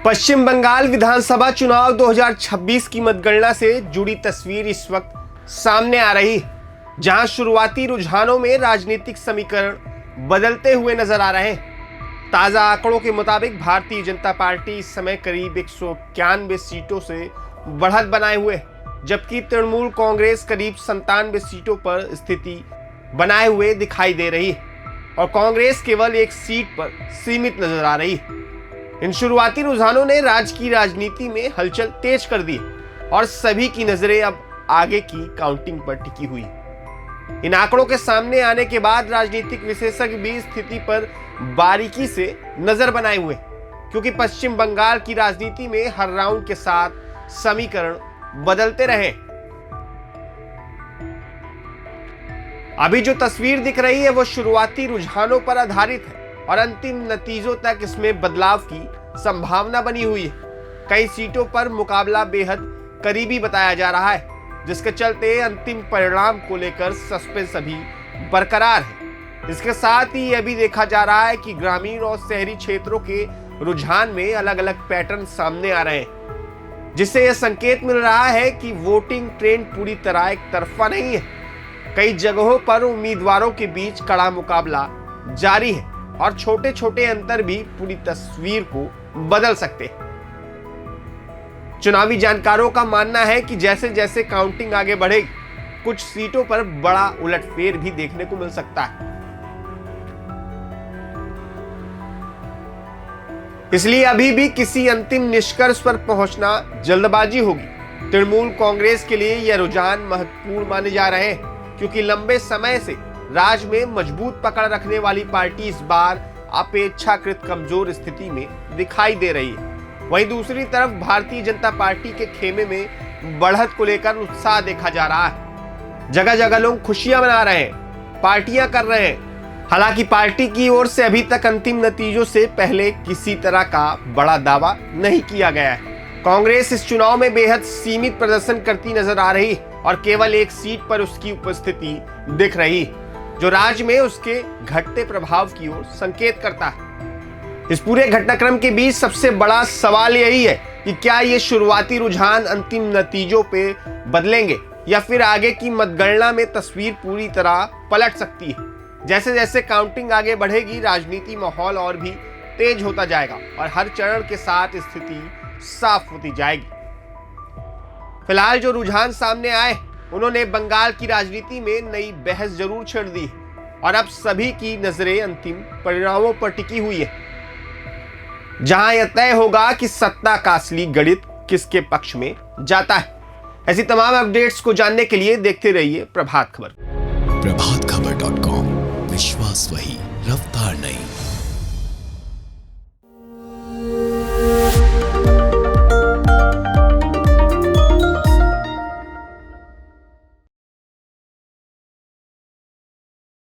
पश्चिम बंगाल विधानसभा चुनाव 2026 की मतगणना से जुड़ी तस्वीर इस वक्त सामने आ रही है, जहां शुरुआती रुझानों में राजनीतिक समीकरण बदलते हुए नजर आ रहे हैं। ताजा आंकड़ों के मुताबिक भारतीय जनता पार्टी इस समय करीब 191 सीटों से बढ़त बनाए हुए है, जबकि तृणमूल कांग्रेस करीब 97 सीटों पर स्थिति बनाए हुए दिखाई दे रही है और कांग्रेस केवल एक सीट पर सीमित नजर आ रही है। इन शुरुआती रुझानों ने राज्य की राजनीति में हलचल तेज कर दी और सभी की नजरें अब आगे की काउंटिंग पर टिकी हुई। इन आंकड़ों के सामने आने के बाद राजनीतिक विशेषज्ञ भी स्थिति पर बारीकी से नजर बनाए हुए, क्योंकि पश्चिम बंगाल की राजनीति में हर राउंड के साथ समीकरण बदलते रहे। अभी जो तस्वीर दिख रही है वो शुरुआती रुझानों पर आधारित है और अंतिम नतीजों तक इसमें बदलाव की संभावना बनी हुई है। कई सीटों पर मुकाबला बेहद करीबी बताया जा रहा है, जिसके चलते अंतिम परिणाम को लेकर सस्पेंस अभी बरकरार है। इसके साथ ही यह भी देखा जा रहा है कि ग्रामीण और शहरी क्षेत्रों के रुझान में अलग अलग पैटर्न सामने आ रहे हैं, जिससे यह संकेत मिल रहा है कि वोटिंग ट्रेंड पूरी तरह एक तरफा नहीं है। कई जगहों पर उम्मीदवारों के बीच कड़ा मुकाबला जारी है और छोटे छोटे अंतर भी पूरी तस्वीर को बदल सकते हैं। चुनावी जानकारों का मानना है कि जैसे जैसे काउंटिंग आगे बढ़ेगी, कुछ सीटों पर बड़ा उलटफेर भी देखने को मिल सकता है। इसलिए अभी भी किसी अंतिम निष्कर्ष पर पहुंचना जल्दबाजी होगी। तृणमूल कांग्रेस के लिए यह रुझान महत्वपूर्ण माने जा रहे हैं, क्योंकि लंबे समय से राज्य में मजबूत पकड़ रखने वाली पार्टी इस बार अपेक्षाकृत कमजोर स्थिति में दिखाई दे रही है। वहीं दूसरी तरफ भारतीय जनता पार्टी के खेमे में बढ़त को लेकर उत्साह देखा जा रहा है। जगह जगह लोग खुशियां मना रहे हैं, पार्टियां कर रहे हैं। हालांकि पार्टी की ओर से अभी तक अंतिम नतीजों से पहले किसी तरह का बड़ा दावा नहीं किया गया है। कांग्रेस इस चुनाव में बेहद सीमित प्रदर्शन करती नजर आ रही है और केवल एक सीट पर उसकी उपस्थिति दिख रही है, जो राज्य में उसके घटते प्रभाव की ओर संकेत करता है। इस पूरे घटनाक्रम के बीच सबसे बड़ा सवाल यही है कि क्या ये शुरुआती रुझान अंतिम नतीजों पे बदलेंगे या फिर आगे की मतगणना में तस्वीर पूरी तरह पलट सकती है। जैसे जैसे काउंटिंग आगे बढ़ेगी, राजनीति माहौल और भी तेज होता जाएगा और हर चरण के साथ स्थिति साफ होती जाएगी। फिलहाल जो रुझान सामने आए, उन्होंने बंगाल की राजनीति में नई बहस जरूर छेड़ दी और अब सभी की नजरें अंतिम परिणामों पर टिकी हुई है, जहां यह तय होगा कि सत्ता का असली गणित किसके पक्ष में जाता है। ऐसी तमाम अपडेट्स को जानने के लिए देखते रहिए प्रभात खबर। प्रभातखबर.com, विश्वास वही, रफ्तार नहीं।